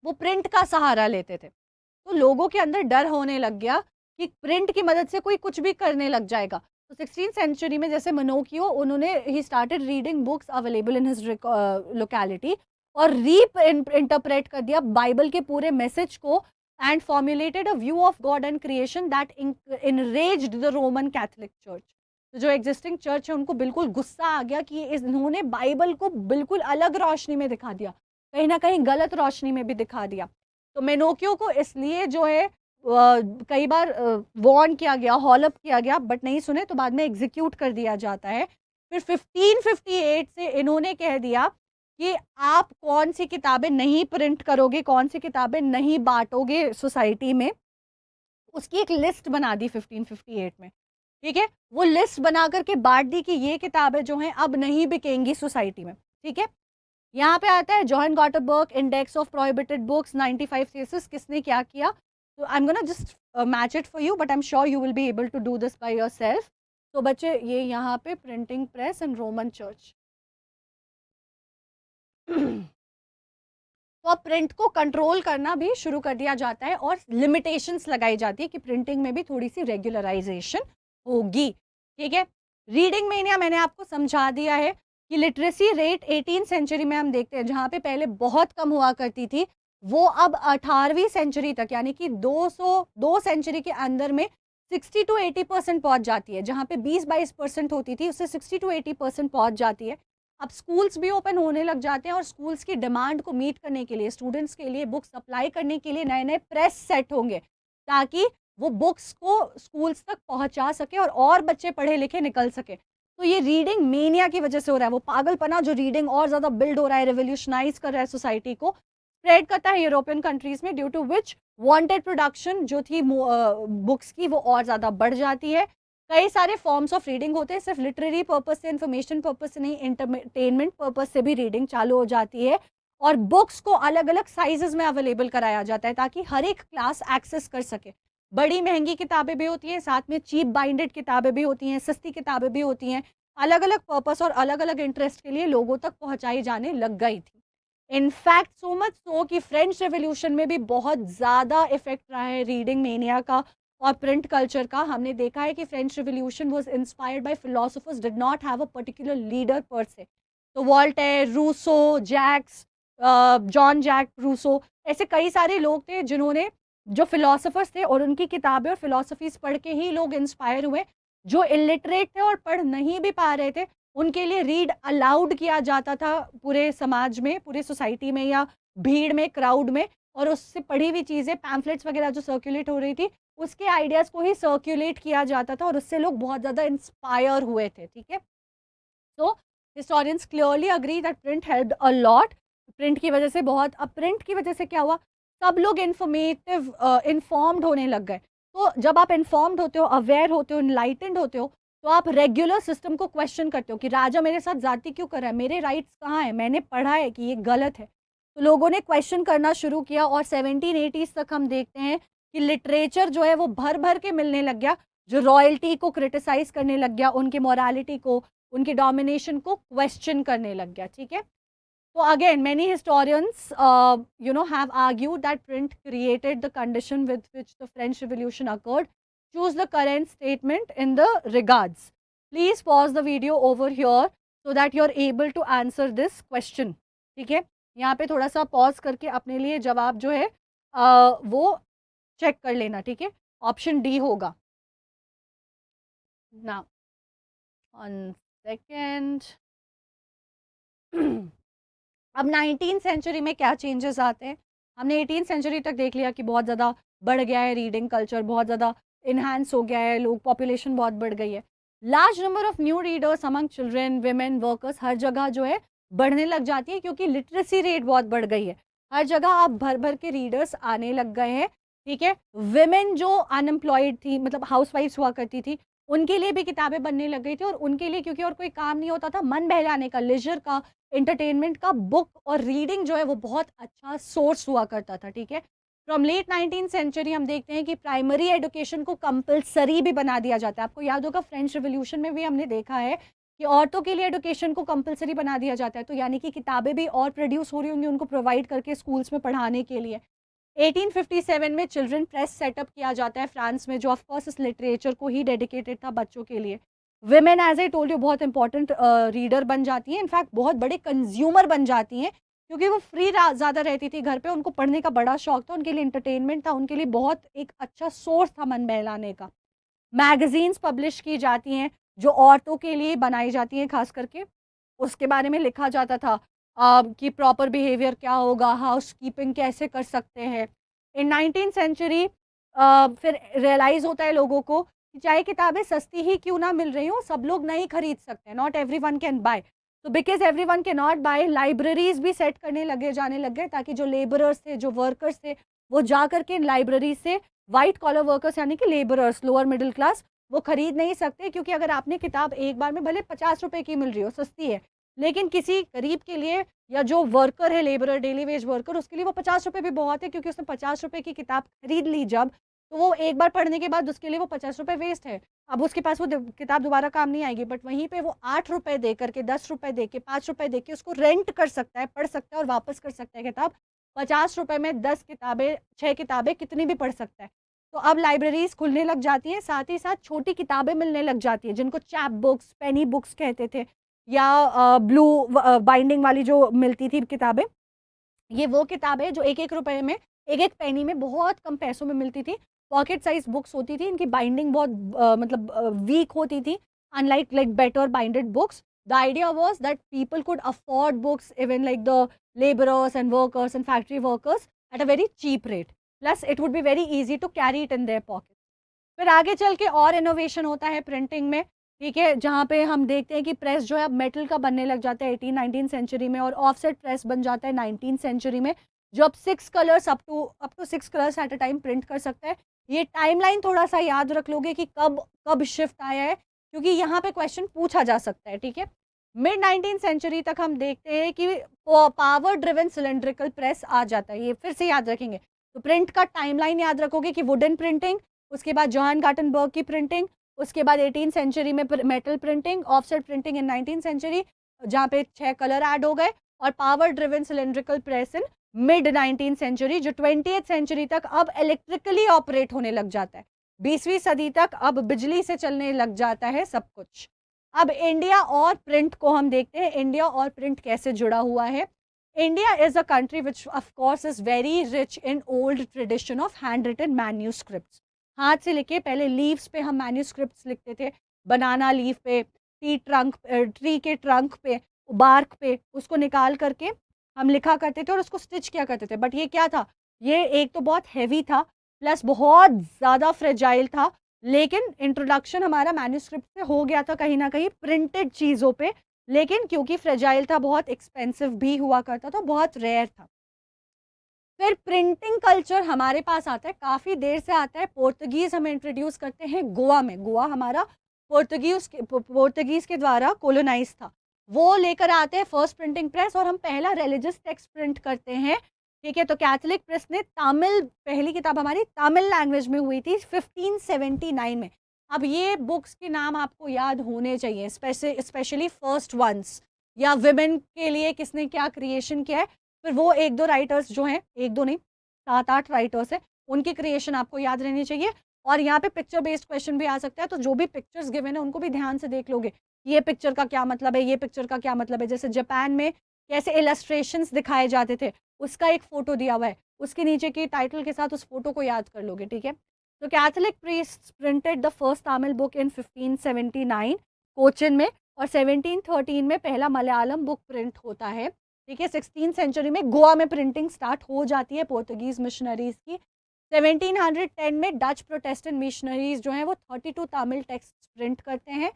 वो प्रिंट का सहारा लेते थे। तो लोगों के अंदर डर होने लग गया कि प्रिंट की मदद से कोई कुछ भी करने लग जाएगा। तो 16th सेंचुरी में जैसे मनोकियो, उन्होंने ही started reading books available in his locality, और इंटरप्रेट कर दिया बाइबल के पूरे मैसेज को, and formulated a view of God and creation that enraged the Roman Catholic Church. तो जो एग्जिस्टिंग चर्च है उनको बिल्कुल गुस्सा आ गया कि इन्होंने बाइबल को बिल्कुल अलग रोशनी में दिखा दिया, कहीं ना कहीं गलत रोशनी में भी दिखा दिया। तो मेनोकियो को इसलिए जो है कई बार वार्न किया गया, हॉल अप किया गया, बट नहीं सुने, तो बाद में एग्जीक्यूट कर दिया जाता है। फिर 1558 से इन्होंने कह दिया कि आप कौन सी किताबें नहीं प्रिंट करोगे, कौन सी किताबें नहीं बांटोगे सोसाइटी में, उसकी एक लिस्ट बना दी 1558 में। ठीक है, वो लिस्ट बना करके बांट दी कि ये किताबें जो हैं अब नहीं बिकेंगी सोसाइटी में। ठीक है, यहाँ पे आता है John Gutenberg index of prohibited books 95 thesis, किसने क्या किया। तो I am gonna just match it for you, but I am sure you will be able to do this by yourself. तो बच्चे, ये यहाँ पे printing press and Roman Church. तो अब प्रिंट को कंट्रोल करना भी शुरू कर दिया जाता है, और लिमिटेशंस लगाई जाती है कि प्रिंटिंग में भी थोड़ी सी रेगुलराइजेशन होगी। ठीक है, रीडिंग मेनिया मैंने आपको समझा दिया है कि लिटरेसी रेट 18th सेंचुरी में हम देखते हैं, जहाँ पे पहले बहुत कम हुआ करती थी, वो अब 18वीं सेंचुरी तक, यानी कि 2 सेंचुरी के अंदर में 60 to 80% पहुंच जाती है। जहाँ पे 20-22% होती थी, उससे 60 to 80% पहुंच जाती है। अब स्कूल्स भी ओपन होने लग जाते हैं, और स्कूल्स की डिमांड को मीट करने के लिए, स्टूडेंट्स के लिए बुक सप्लाई करने के लिए नए नए प्रेस सेट होंगे, ताकि वो बुक्स को स्कूल्स तक पहुंचा सके और बच्चे पढ़े लिखे निकल सके। तो ये रीडिंग मेनिया की वजह से हो रहा है, वो पागलपना जो रीडिंग और ज़्यादा बिल्ड हो रहा है, रेवोल्यूशनाइज कर रहा है सोसाइटी को, स्प्रेड करता है यूरोपियन कंट्रीज में, due to which wanted production जो थी बुक्स की, वो और ज़्यादा बढ़ जाती है। कई सारे फॉर्म्स ऑफ रीडिंग होते हैं, सिर्फ लिटरेरी पर्पज से, इन्फॉर्मेशन पर्पज से नहीं, एंटरटेनमेंट पर्पज से भी रीडिंग चालू हो जाती है। और बुक्स को अलग अलग साइजेस में अवेलेबल कराया जाता है, ताकि हर एक क्लास एक्सेस कर सके। बड़ी महंगी किताबें भी होती हैं, साथ में चीप बाइंडेड किताबें भी होती हैं, सस्ती किताबें भी होती हैं। अलग अलग पर्पस और अलग अलग इंटरेस्ट के लिए लोगों तक पहुंचाई जाने लग गई थी। इनफैक्ट सो मच सो कि फ्रेंच रेवोल्यूशन में भी बहुत ज़्यादा इफेक्ट रहा है रीडिंग मेनिया का और प्रिंट कल्चर का। हमने देखा है कि French revolution was inspired by philosophers did not have a particular leader per se. तो Voltaire, Rousseau, Jacques, Jean Jacques Rousseau, ऐसे कई सारे लोग थे जिन्होंने, जो फिलोसोफर्स थे, और उनकी किताबें और फिलोसफीज पढ़ के ही लोग इंस्पायर हुए। जो इलिटरेट थे और पढ़ नहीं भी पा रहे थे, उनके लिए रीड अलाउड किया जाता था पूरे समाज में, पूरे सोसाइटी में, या भीड़ में, क्राउड में, और उससे पढ़ी हुई चीज़ें, पैम्फलेट्स वगैरह जो सर्कुलेट हो रही थी, उसके आइडियाज़ को ही सर्कुलेट किया जाता था, और उससे लोग बहुत ज़्यादा इंस्पायर हुए थे। ठीक है, तो historians clearly agree that print helped a lot. Print की वजह से बहुत, अब प्रिंट की वजह से क्या हुआ, सब लोग इन्फॉर्मेटिव, इन्फॉर्म्ड होने लग गए। तो जब आप इन्फॉर्म्ड होते हो, अवेयर होते हो, इनलाइटेंड होते हो, तो आप रेगुलर सिस्टम को क्वेश्चन करते हो कि राजा मेरे साथ जाति क्यों कर रहा है, मेरे राइट्स कहाँ हैं, मैंने पढ़ा है कि ये गलत है। तो लोगों ने क्वेश्चन करना शुरू किया, और 1780s तक हम देखते हैं कि लिटरेचर जो है वो भर भर के मिलने लग गया, जो रॉयल्टी को क्रिटिसाइज करने लग गया, उनकी मोरालिटी को, उनकी डोमिनेशन को क्वेश्चन करने लग गया। ठीक है, तो again many historians have argued that print created the condition with which the French Revolution occurred. Choose the current statement in the regards. Please pause the video over here so that you're able to answer this question. ठीक है, यहाँ पे थोड़ा सा pause करके अपने लिए जवाब जो है वो चेक कर लेना। ठीक है, ऑप्शन डी होगा। Now 1 second. अब 19th सेंचुरी में क्या चेंजेस आते हैं, हमने 18th सेंचुरी तक देख लिया कि बहुत ज़्यादा बढ़ गया है रीडिंग कल्चर, बहुत ज़्यादा इन्हांस हो गया है, लोग, पॉपुलेशन बहुत बढ़ गई है। Large number of new readers among children, women, workers, हर जगह जो है बढ़ने लग जाती है, क्योंकि लिटरेसी रेट बहुत बढ़ गई है। हर जगह आप भर भर के रीडर्स आने लग गए हैं। ठीक है, विमेन जो अनएम्प्लॉयड थी, मतलब हाउस वाइफ्स हुआ करती थी, उनके लिए भी किताबें बनने लग गई थी, और उनके लिए, क्योंकि और कोई काम नहीं होता था, मन बहलाने का, लेजर का, एंटरटेनमेंट का, बुक और रीडिंग जो है वो बहुत अच्छा सोर्स हुआ करता था। ठीक है, फ्रॉम लेट 19th सेंचुरी हम देखते हैं कि प्राइमरी एजुकेशन को कंपलसरी भी बना दिया जाता है। आपको याद होगा फ्रेंच रिवॉल्यूशन में भी हमने देखा है कि औरतों के लिए एजुकेशन को कंपलसरी बना दिया जाता है, तो यानी कि किताबें भी और प्रोड्यूस हो रही होंगी उनको प्रोवाइड करके स्कूल्स में पढ़ाने के लिए। 1857 में चिल्ड्रन प्रेस सेटअप किया जाता है फ्रांस में, जो ऑफ कोर्स इस लिटरेचर को ही डेडिकेटेड था बच्चों के लिए। Women as I told you बहुत इंपॉर्टेंट रीडर बन जाती हैं, इनफैक्ट बहुत बड़े कंज्यूमर बन जाती हैं, क्योंकि वो फ्री ज़्यादा रहती थी घर पे, उनको पढ़ने का बड़ा शौक था, उनके लिए एंटरटेनमेंट था, उनके लिए बहुत एक अच्छा सोर्स था मन बहलाने का। मैगज़ीन्स पब्लिश की जाती हैं जो औरतों के लिए बनाई जाती हैं खास करके, उसके बारे में लिखा जाता था कि प्रॉपर बिहेवियर क्या होगा, हाउसकीपिंग कैसे कर सकते हैं। इन 19th सेंचुरी फिर रियलाइज़ होता है लोगों को कि चाहे किताबें सस्ती ही क्यों ना मिल रही हों, सब लोग नहीं खरीद सकते, नॉट एवरीवन कैन बाय। तो because everyone can not buy, libraries भी सेट करने लगे जाने लग गए, ताकि जो लेबरर्स थे, जो वर्कर्स थे, वो जा कर के इन लाइब्रेरी से व्हाइट कॉलर वर्कर्स यानी कि लेबरर्स, लोअर मिडिल क्लास, वो खरीद नहीं सकते, क्योंकि अगर आपने किताब एक बार में भले 50 रुपए की मिल रही हो, सस्ती है, लेकिन किसी गरीब के लिए या जो वर्कर है, लेबरर, डेली वेज वर्कर, उसके लिए वो 50 रुपए भी बहुत है, क्योंकि उसने 50 रुपए की किताब खरीद ली जब, तो वो एक बार पढ़ने के बाद उसके लिए वो 50 रुपए वेस्ट है। अब उसके पास वो किताब दोबारा काम नहीं आएगी, बट वहीं पे वो 8 रुपए दे करके, 10 रुपए दे के, 5 रुपए दे के उसको रेंट कर सकता है, पढ़ सकता है और वापस कर सकता है किताब। 50 रुपए में 10 किताबें, 6 किताबें कितनी भी पढ़ सकता है। तो अब लाइब्रेरीज़ खुलने लग जाती हैं, साथ ही साथ छोटी किताबें मिलने लग जाती हैं, जिनको चैप बुक्स, पेनी बुक्स कहते थे, या ब्लू बाइंडिंग वाली जो मिलती थी किताबें। ये वो किताबें जो 1-1 रुपए में, 1-1 पेनी में, बहुत कम पैसों में मिलती थी। पॉकेट साइज़ बुक्स होती थी, इनकी बाइंडिंग बहुत मतलब वीक होती थी, unlike like better binded books. The idea was that people could afford books, even like the laborers and workers and factory workers at a very cheap rate. Plus, it would be very easy to carry it in their pocket. फिर आगे चल के और innovation होता है printing में, ठीक है, जहाँ पे हम देखते हैं कि प्रेस जो है अब मेटल का बनने लग जाता है 18-19 सेंचुरी में, और ऑफसेट प्रेस बन जाता है 19th सेंचुरी में, जो अब 6 colours up to 6 colours at a time print कर सकता है। ये टाइमलाइन थोड़ा सा याद रख लोगे कि कब कब शिफ्ट आया है, क्योंकि यहाँ पे क्वेश्चन पूछा जा सकता है, ठीक है। मिड 19th सेंचुरी तक हम देखते हैं कि पावर ड्रिवन सिलेंड्रिकल प्रेस आ जाता है, ये फिर से याद रखेंगे। तो प्रिंट का टाइमलाइन याद रखोगे कि वुडन प्रिंटिंग, उसके बाद जॉन गाटनबर्ग की प्रिंटिंग, उसके बाद 18th सेंचुरी में metal printing, offset printing in 19th century, जहाँ पे 6 कलर ऐड हो गए, और power driven cylindrical press in mid 19th century, जो 20th सेंचुरी तक अब इलेक्ट्रिकली ऑपरेट होने लग जाता है। 20वीं सदी तक अब बिजली से चलने लग जाता है सब कुछ। अब इंडिया और प्रिंट को हम देखते हैं, इंडिया और प्रिंट कैसे जुड़ा हुआ है। India is a country which of course is very rich in old tradition of hand written manuscripts. हाथ से लिखे, पहले लीव्स पे हम मैन्यूस्क्रिप्ट्स लिखते थे, बनाना लीफ पे, ट्री के ट्रंक पे, बार्क पे, उसको निकाल करके हम लिखा करते थे और उसको स्टिच किया करते थे। बट ये क्या था, ये एक तो बहुत हैवी था, प्लस बहुत ज़्यादा फ्रेजाइल था, लेकिन इंट्रोडक्शन हमारा मैन्यूस्क्रिप्ट से हो गया था कहीं ना कहीं प्रिंटेड चीज़ों पे, लेकिन क्योंकि फ्रेजाइल था, बहुत एक्सपेंसिव भी हुआ करता था, बहुत रेयर था। फिर प्रिंटिंग कल्चर हमारे पास आता है, काफ़ी देर से आता है। पोर्तुगीज़ हमें इंट्रोड्यूस करते हैं गोवा में, गोवा हमारा पोर्तुगीज़ के द्वारा कोलोनाइज था। वो लेकर आते हैं फर्स्ट प्रिंटिंग प्रेस, और हम पहला रिलीजियस टेक्स्ट प्रिंट करते हैं, ठीक है। तो कैथोलिक प्रेस ने तमिल, पहली किताब हमारी तमिल लैंग्वेज में हुई थी 1579 में। अब ये बुक्स के नाम आपको याद होने चाहिए, स्पेशली फर्स्ट वंस, या विमेन के लिए किसने क्या क्रिएशन किया है। फिर वो 1-2 राइटर्स जो हैं, 1-2 नहीं 7-8 राइटर्स हैं, उनकी क्रिएशन आपको याद रहनी चाहिए। और यहाँ पे पिक्चर बेस्ड क्वेश्चन भी आ सकता है, तो जो भी पिक्चर्स गिवन है उनको भी ध्यान से देख लोगे, ये पिक्चर का क्या मतलब है, ये पिक्चर का क्या मतलब है। जैसे जापान में कैसे इलस्ट्रेशंस दिखाए जाते थे, उसका एक फ़ोटो दिया हुआ है, उसके नीचे की टाइटल के साथ उस फ़ोटो को याद कर लोगे, ठीक है। तो Catholic priests printed the first Tamil book in 1579 Cochin में, और 1713 में पहला मलयालम बुक प्रिंट होता है, ठीक है। 16th सेंचुरी में गोवा में प्रिंटिंग स्टार्ट हो जाती है पोर्तुगीज़ मिशनरीज़ की। 1710 में डच प्रोटेस्टेंट मिशनरीज़ जो हैं वो 32 तमिल टेक्स्ट प्रिंट करते हैं।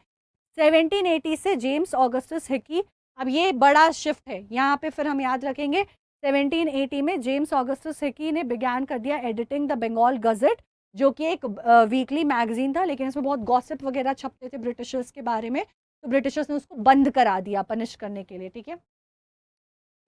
1780 से जेम्स ऑगस्टस हिकी, अब ये बड़ा शिफ्ट है यहाँ पे, फिर हम याद रखेंगे 1780 में जेम्स ऑगस्टस हिकी ने बिगैन कर दिया एडिटिंग द बंगाल गज़ेट, जो कि एक वीकली मैगजीन था, लेकिन इसमें बहुत गॉसिप वगैरह छपते थे ब्रिटिशर्स के बारे में, तो ब्रिटिशर्स ने उसको बंद करा दिया पनिश करने के लिए, ठीक है।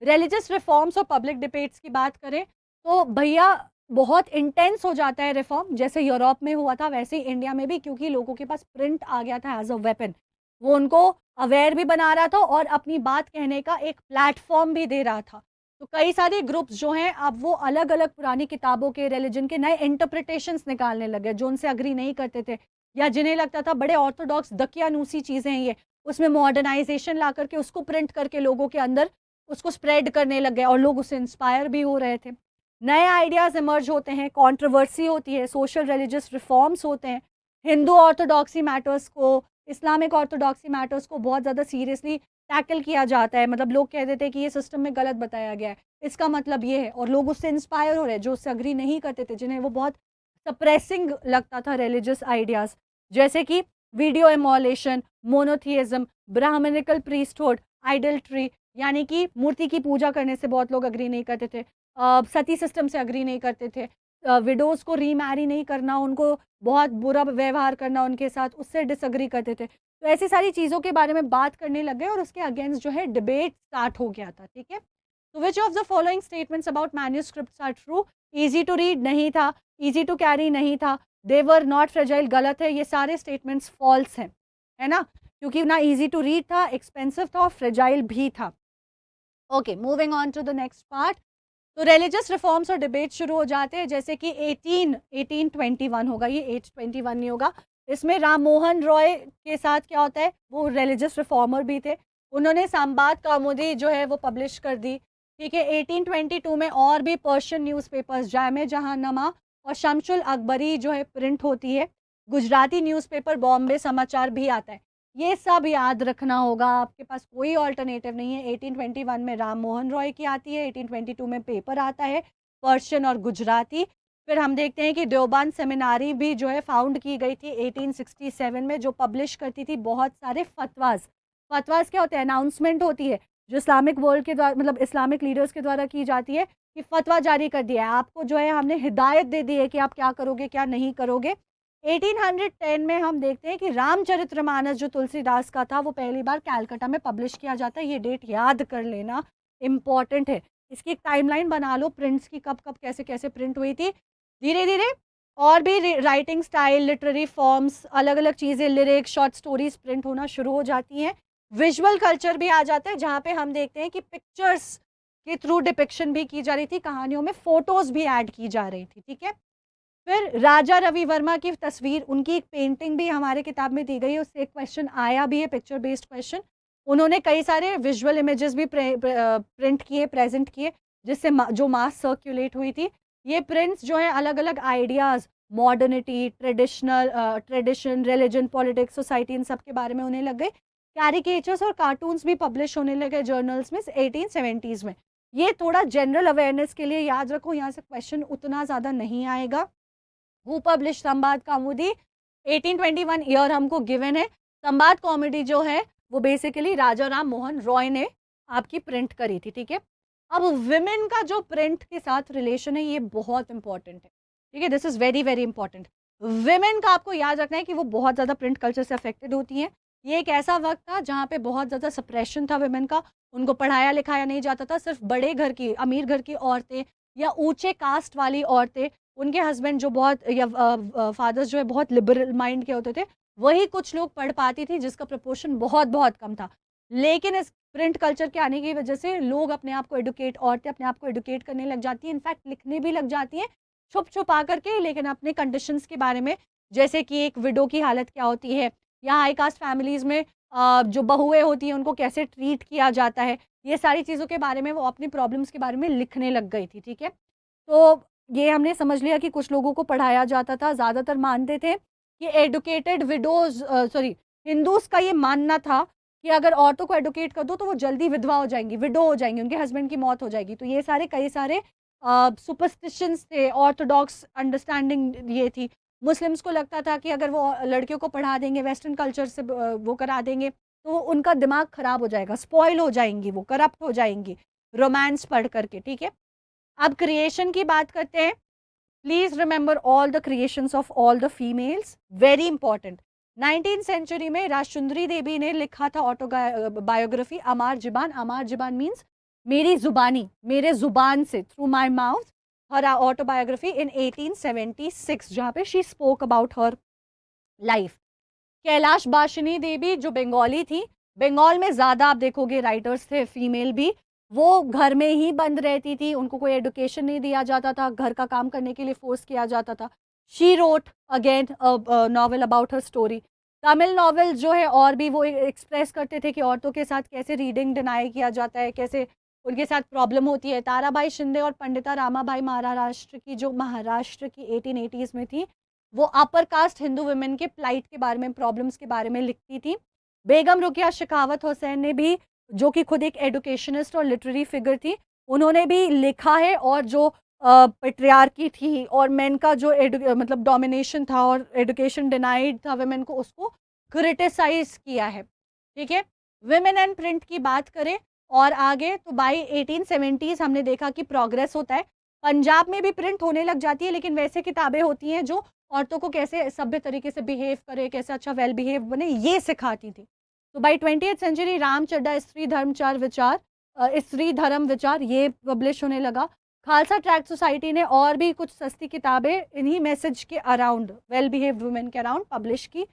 रिलीजियस रिफॉर्म्स और पब्लिक डिबेट्स की बात करें तो भैया बहुत इंटेंस हो जाता है रिफॉर्म, जैसे यूरोप में हुआ था वैसे ही इंडिया में भी, क्योंकि लोगों के पास प्रिंट आ गया था एज अ वेपन। वो उनको अवेयर भी बना रहा था और अपनी बात कहने का एक प्लेटफॉर्म भी दे रहा था। तो कई सारे ग्रुप्स जो हैं अब वो अलग अलग पुरानी किताबों के, रिलीजन के नए इंटरप्रिटेशंस निकालने लगे, जो उनसे अग्री नहीं करते थे या जिन्हें लगता था बड़े ऑर्थोडॉक्स दकियानूसी चीज़ें हैं ये, उसमें मॉडर्नाइजेशन ला करके उसको प्रिंट करके लोगों के अंदर उसको स्प्रेड करने लग गए और लोग उससे इंस्पायर भी हो रहे थे। नए आइडियाज़ इमर्ज होते हैं, कंट्रोवर्सी होती है, सोशल रिलीजियस रिफॉर्म्स होते हैं, हिंदू ऑर्थोडॉक्सी मैटर्स को, इस्लामिक ऑर्थोडॉक्सी मैटर्स को बहुत ज़्यादा सीरियसली टैकल किया जाता है। मतलब लोग कह देते हैं कि ये सिस्टम में गलत बताया गया है, इसका मतलब ये है, और लोग उससे इंस्पायर हो रहे हैं जो उससे अग्री नहीं करते थे, जिन्हें वो बहुत सप्रेसिंग लगता था रिलीजियस आइडियाज़, जैसे कि वीडियो इमोलेशन, मोनोथियज्म, ब्राह्मणिकल प्रीस्टहुड, आइडल्ट्री, यानी कि मूर्ति की पूजा करने से बहुत लोग अग्री नहीं करते थे, सती सिस्टम से अग्री नहीं करते थे, विडोज़ को रीमैरी नहीं करना, उनको बहुत बुरा व्यवहार करना उनके साथ, उससे डिसएग्री करते थे। तो ऐसी सारी चीज़ों के बारे में बात करने लग गए और उसके अगेंस्ट जो है डिबेट स्टार्ट हो गया था, ठीक है? तो which of the following statements about manuscripts are true? Easy to read नहीं था, ईज़ी टू कैरी नहीं था, दे वर नॉट फ्रेजाइल गलत है, ये सारे स्टेटमेंट्स फॉल्स हैं, है ना? क्योंकि ना ईज़ी टू रीड था, एक्सपेंसिव था और फ्रेजाइल भी था। Okay, moving on to the next part. तो रिलीजियस रिफॉर्म्स और डिबेट शुरू हो जाते हैं, जैसे कि 1821 होगा, ये 821 नहीं होगा। इसमें राम मोहन रॉय के साथ क्या होता है, वो रिलीजियस रिफॉर्मर भी थे। उन्होंने संबाद कौमुदी जो है वो पब्लिश कर दी, ठीक है। 1822 में और भी पर्शियन न्यूज़पेपर्स जामे जहांनामा और शमसुल अकबरी जो है प्रिंट होती है। गुजराती न्यूज़पेपर बॉम्बे समाचार भी आता है। ये सब याद रखना होगा, आपके पास कोई ऑल्टरनेटिव नहीं है। 1821 में राम मोहन रॉय की आती है, 1822 में पेपर आता है पर्शियन और गुजराती। फिर हम देखते हैं कि देवबंद सेमिनारी भी जो है फाउंड की गई थी 1867 में, जो पब्लिश करती थी बहुत सारे फतवाज। फतवाज क्या होते हैं? अनाउंसमेंट होती है जो इस्लामिक वर्ल्ड के द्वारा, मतलब इस्लामिक लीडर्स के द्वारा की जाती है कि फतवा जारी कर दिया है, आपको जो है हमने हिदायत दे दी है कि आप क्या करोगे क्या नहीं करोगे। 1810 में हम देखते हैं कि रामचरितमानस जो तुलसीदास का था वो पहली बार कैलकाटा में पब्लिश किया जाता है। ये डेट याद कर लेना, इम्पॉर्टेंट है। इसकी एक टाइमलाइन बना लो, प्रिंट्स की कब कब कैसे कैसे प्रिंट हुई थी। धीरे धीरे और भी राइटिंग स्टाइल, लिटरेरी फॉर्म्स, अलग अलग चीज़ें, लिरिक्स, शॉर्ट स्टोरीज प्रिंट होना शुरू हो जाती हैं। विजुअल कल्चर भी आ जाता है, जहाँ पे हम देखते हैं कि पिक्चर्स के थ्रू डिपिक्शन भी की जा रही थी, कहानियों में फोटोज भी ऐड की जा रही थी, ठीक है। फिर राजा रवि वर्मा की तस्वीर, उनकी एक पेंटिंग भी हमारे किताब में दी गई है, उससे एक क्वेश्चन आया भी है, पिक्चर बेस्ड क्वेश्चन। उन्होंने कई सारे विजुअल इमेजेस भी प्रिंट किए, प्रेजेंट किए, जिससे जो मास सर्कुलेट हुई थी। ये प्रिंट्स जो है अलग अलग ideas, modernity, tradition, religion, politics, society, इन सब के बारे में उन्हें लग गए। कैरिकेचर्स और कार्टून्स भी पब्लिश होने लगे जर्नल्स में 1870s में। ये थोड़ा जनरल अवेयरनेस के लिए याद रखो, यहाँ से क्वेश्चन उतना ज़्यादा नहीं आएगा। हु पब्लिश संवाद कौमुदी? 1821 ईयर हमको गिवन है। संवाद कॉमेडी जो है वो बेसिकली राजा राम मोहन रॉय ने आपकी प्रिंट करी थी, ठीक है। अब विमेन का जो प्रिंट के साथ रिलेशन है ये बहुत इंपॉर्टेंट है, ठीक है। This is very very important. Women का आपको याद रखना है कि वो बहुत ज़्यादा प्रिंट कल्चर से अफेक्टेड होती हैं। ये एक ऐसा वक्त था जहाँ पे बहुत ज़्यादा सप्रेशन था विमेन का, उनको पढ़ाया लिखाया नहीं जाता था। सिर्फ बड़े घर की, अमीर घर की औरतें या ऊंचे कास्ट वाली औरतें, उनके हस्बैंड जो बहुत या फादर्स जो है बहुत लिबरल माइंड के होते थे, वही कुछ लोग पढ़ पाती थी, जिसका प्रपोर्शन बहुत बहुत कम था। लेकिन इस प्रिंट कल्चर के आने की वजह से लोग अपने आप को एडुकेट, औरतें अपने आप को एडुकेट करने लग जाती हैं, इनफैक्ट लिखने भी लग जाती हैं छुप छुपा करके, लेकिन अपने कंडीशंस के बारे में, जैसे कि एक विडो की हालत क्या होती है, या हाई कास्ट फैमिलीज़ में जो बहुएं होती हैं उनको कैसे ट्रीट किया जाता है, ये सारी चीज़ों के बारे में वो अपनी प्रॉब्लम्स के बारे में लिखने लग गई थी, ठीक है। तो ये हमने समझ लिया कि कुछ लोगों को पढ़ाया जाता था, ज़्यादातर मानते थे कि एडुकेटेड विडोज़, सॉरी, हिंदूज़ का ये मानना था कि अगर औरतों को एडुकेट कर दो तो वो जल्दी विधवा हो जाएँगी, विडो हो जाएँगी, उनके हस्बैंड की मौत हो जाएगी। तो ये सारे कई सारे सुपरस्टिशंस थे, ऑर्थोडॉक्स अंडरस्टैंडिंग ये थी। मुस्लिम्स को लगता था कि अगर वो लड़कियों को पढ़ा देंगे, वेस्टर्न कल्चर से वो करा देंगे, तो उनका दिमाग खराब हो जाएगा, स्पॉइल हो जाएँगी, वो करप्ट हो जाएँगी, रोमांस पढ़ कर के, ठीक है। अब क्रिएशन की बात करते हैं। Please remember all the creations of all the females, very important. 19th century में राजचुंदरी देवी ने लिखा था ऑटो बायोग्राफी अमार जुबान। अमार जुबान मीन्स मेरी जुबानी, मेरे जुबान से, through my mouth. Her autobiography in 1876, जहाँ पे she spoke about her life. Kailash Bashini Devi जो बंगाली थी, बंगाल में ज़्यादा आप देखोगे राइटर्स थे फीमेल भी, वो घर में ही बंद रहती थी, उनको कोई एजुकेशन नहीं दिया जाता था, घर का काम करने के लिए फोर्स किया जाता था। She wrote again novel about her story. Tamil novel जो है और भी वो एक्सप्रेस करते थे कि औरतों के साथ कैसे रीडिंग डिनाई किया जाता है, कैसे उनके साथ प्रॉब्लम होती है। ताराबाई शिंदे और पंडिता रामाबाई महाराष्ट्र की 1880s में थी, वो अपर कास्ट हिंदू वुमेन के प्लाइट के बारे में, प्रॉब्लम्स के बारे में लिखती थी। बेगम रुकिया शेखावत हुसैन ने भी, जो कि खुद एक एडुकेशनिस्ट और लिटरेरी फिगर थी, उन्होंने भी लिखा है, और जो पेट्रियार्की थी और मेन का जो मतलब डोमिनेशन था और एजुकेशन डिनाइड था वुमेन को, उसको क्रिटिसाइज किया है। ठीक है, वुमेन एंड प्रिंट की बात करें और आगे, तो बाई 1870s हमने देखा कि प्रोग्रेस होता है। पंजाब में भी प्रिंट होने लग जाती है, लेकिन वैसे किताबें होती हैं जो औरतों को कैसे सभ्य तरीके से बिहेव करे, कैसे अच्छा वेल बिहेव बने, ये सिखाती थी। तो बाई 20th सेंचुरी राम चड्डा स्त्री धर्म विचार ये पब्लिश होने लगा। खालसा ट्रैक्ट सोसाइटी ने और भी कुछ सस्ती किताबें इन्हीं मैसेज के अराउंड, वेल बिहेव्ड वुमेन के अराउंड पब्लिश की।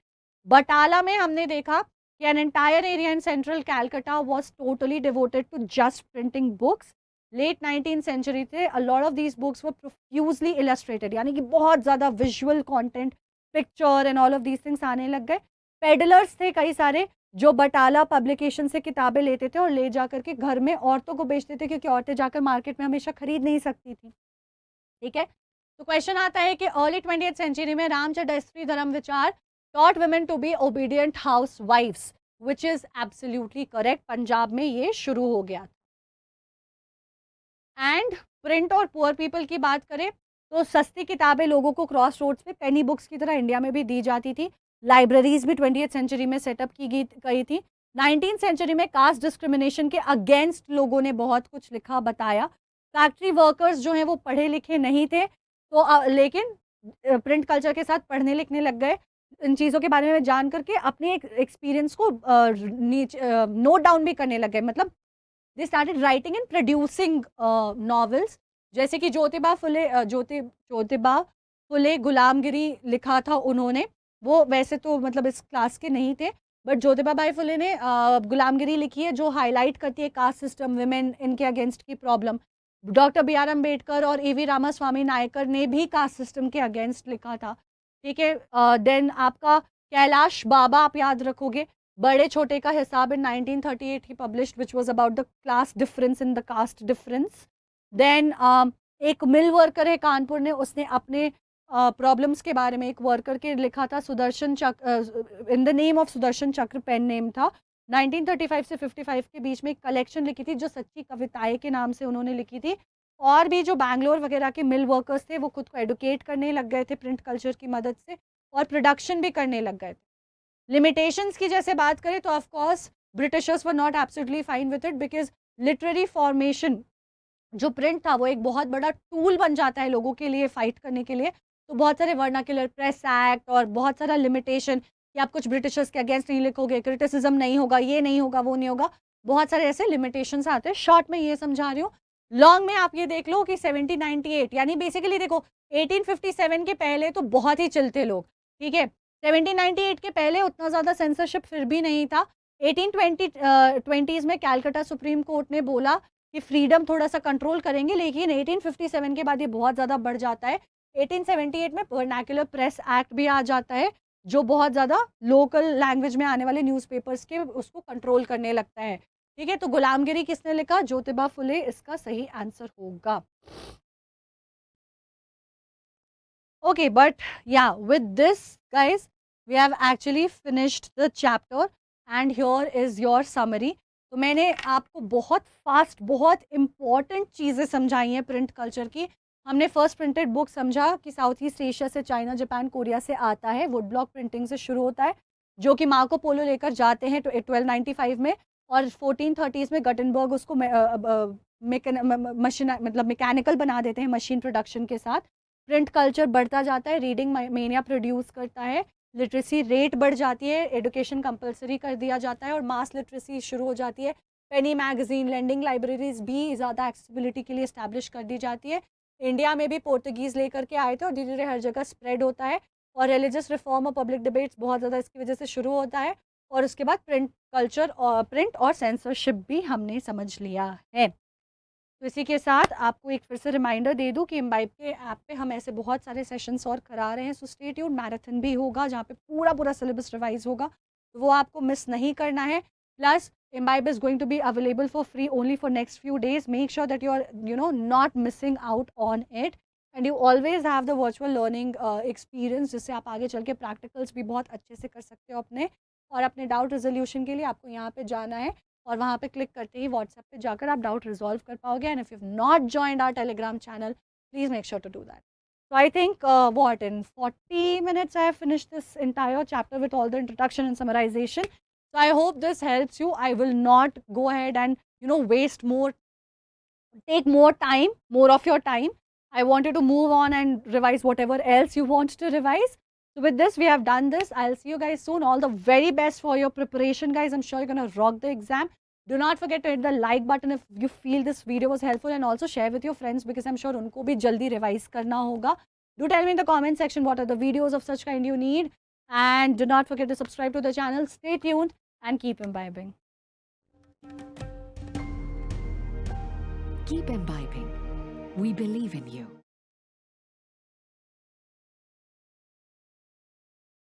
बटाला में हमने देखा कि an entire area in central Calcutta was totally devoted to just printing books. Late 19th century थे, a lot of these books were profusely illustrated, यानी कि बहुत ज़्यादा visual content, picture and all of these things आने लग गए। Peddlers थे कई सारे जो बटाला पब्लिकेशन से किताबें लेते थे और ले जा करके घर में औरतों को बेचते थे, क्योंकि औरतें जाकर मार्केट में हमेशा खरीद नहीं सकती थी। ठीक है, तो क्वेश्चन आता है कि अर्ली 20th सेंचुरी में रामचड्डा स्त्री धर्म विचार taught women to be obedient housewives, which is absolutely correct। Punjab में ये शुरू हो गया। एंड प्रिंट और पुअर पीपल की बात करें तो सस्ती किताबें लोगों को क्रॉस रोड्स पे पेनी बुक्स की तरह इंडिया में भी दी जाती थी। लाइब्रेरीज भी 20th सेंचुरी में सेटअप की गई थी। 19th सेंचुरी में कास्ट डिस्क्रिमिनेशन के अगेंस्ट लोगों ने बहुत कुछ लिखा, बताया। फैक्ट्री वर्कर्स जो हैं वो पढ़े लिखे नहीं थे, तो लेकिन प्रिंट कल्चर के साथ पढ़ने लिखने लग गए। इन चीज़ों के बारे में जान करके अपने एक्सपीरियंस को नोट डाउन भी करने लग गए। मतलब they started writing and producing novels, जैसे कि ज्योतिबा फुले गुलामगिरी लिखा था उन्होंने। वो वैसे तो मतलब इस क्लास के नहीं थे, बट ज्योतिबा बाई फुले ने गुलामगिरी लिखी है, जो हाईलाइट करती है कास्ट सिस्टम, विमेन इनके अगेंस्ट की problem. Doctor B R Ambedkar और ए वी रामास्वामी नायकर ने भी कास्ट सिस्टम के अगेंस्ट लिखा था। ठीक है, देन आपका कैलाश बाबा, आप याद रखोगे, बड़े छोटे का हिसाब इन 1938 ही published, which was about the class difference in the caste difference. Then एक मिल वर्कर है कानपुर ने, उसने अपने प्रॉब्लम्स के बारे में, एक वर्कर के लिखा था, सुदर्शन चक्र, in the name of Sudarshan चक्र पेन नेम था। 1935 से 55 के बीच में एक कलेक्शन लिखी थी जो सच्ची कविताएं के नाम से उन्होंने लिखी थी। और भी जो बैंगलोर वगैरह के मिल वर्कर्स थे वो खुद को एडुकेट करने लग गए थे प्रिंट कल्चर की मदद से, और प्रोडक्शन भी करने लग गए थे। लिमिटेशंस की जैसे बात करें तो of course Britishers were not absolutely fine with it, because literary formation जो प्रिंट था वो एक बहुत बड़ा टूल बन जाता है लोगों के लिए फाइट करने के लिए। तो बहुत सारे वर्नाक्युलर प्रेस एक्ट और बहुत सारा लिमिटेशन कि आप कुछ ब्रिटिशर्स के अगेंस्ट नहीं लिखोगे, क्रिटिसिज्म नहीं होगा, ये नहीं होगा, वो नहीं होगा, बहुत सारे ऐसे लिमिटेशंस आते हैं। शॉर्ट में ये समझा रही हूँ। लॉन्ग में आप ये देख लो कि 1798, यानी बेसिकली देखो 1857 के पहले तो बहुत ही चलते लोग। ठीक है, 1798 के पहले उतना ज़्यादा सेंसरशिप फिर भी नहीं था। 1820s में कैलकाटा सुप्रीम कोर्ट ने बोला कि फ्रीडम थोड़ा सा कंट्रोल करेंगे, लेकिन 1857 के बाद ये बहुत ज़्यादा बढ़ जाता है। 1878 में वर्नाक्युलर प्रेस एक्ट भी आ जाता है, जो बहुत ज़्यादा लोकल लैंग्वेज में आने वाले न्यूज़पेपर्स के उसको कंट्रोल करने लगता है। ठीक है, तो गुलामगिरी किसने लिखा? ज्योतिबा फुले इसका सही आंसर होगा। Okay, but yeah, with this, guys, we have actually finished the chapter and here is your summary. तो मैंने आपको बहुत फास्ट, बहुत इम्पॉर्टेंट चीज़ें समझाई हैं प्रिंट कल्चर की। हमने फर्स्ट प्रिंटेड बुक समझा कि साउथ ईस्ट एशिया से, चाइना, जापान, कोरिया से आता है, वुड ब्लॉक प्रिंटिंग से शुरू होता है, जो कि मार्को पोलो लेकर जाते हैं 1295 में, और 1430s में गटनबर्ग उसको मशीन मतलब मैकेनिकल बना देते हैं मशीन प्रोडक्शन के साथ। प्रिंट कल्चर बढ़ता जाता है, रीडिंग मेनिया प्रोड्यूस करता है, लिटरेसी रेट बढ़ जाती है, एजुकेशन कंपलसरी कर दिया जाता है और मास लिटरेसी शुरू हो जाती है। पेनी मैगजीन, लेंडिंग लाइब्रेरीज भी ज़्यादा एक्सेसिबिलिटी के लिए इस्टेब्लिश कर दी जाती है। इंडिया में भी पोर्तुगीज़ लेकर के आए थे और धीरे-धीरे हर जगह स्प्रेड होता है और रिलीजियस रिफॉर्म और पब्लिक डिबेट्स बहुत ज़्यादा इसकी वजह से शुरू होता है और उसके बाद प्रिंट और सेंसरशिप भी हमने समझ लिया है। तो इसी के साथ आपको एक फिर से रिमाइंडर दे दूँ कि इम्बाइब के ऐप पे हम ऐसे बहुत सारे सेशंस और करा रहे हैं। सो स्टे ट्यून्ड, मैराथन भी होगा जहाँ पे पूरा सिलेबस रिवाइज़ होगा, तो वो आपको मिस नहीं करना है। Plus imbibe is going to be available for free only for next few days. Make sure that you are not missing out on it and you always have the virtual learning experience, जिससे आप आगे चल के practicals भी बहुत अच्छे से कर सकते हो अपने। और अपने डाउट रेजोल्यूशन के लिए आपको यहाँ पे जाना है और वहाँ पे क्लिक करते ही व्हाट्सएप पे जाकर आप डाउट रिजॉल्व कर पाओगे। And if you have not joined our Telegram channel, please make sure to do that. So I think what in 40 minutes I have finished this entire chapter with all the introduction and summarization. So I hope this helps you. I will not go ahead and waste more, take more time, more of your time. I want you to move on and revise whatever else you want to revise. So with this, we have done this. I'll see you guys soon. All the very best for your preparation, guys. I'm sure you're going to rock the exam. Do not forget to hit the like button if you feel this video was helpful, and also share with your friends because I'm sure unko bhi jaldi revise karna hoga. Do tell me in the comment section what are the videos of such kind you need. And do not forget to subscribe to the channel. Stay tuned and keep imbibing. Keep imbibing. We believe in you.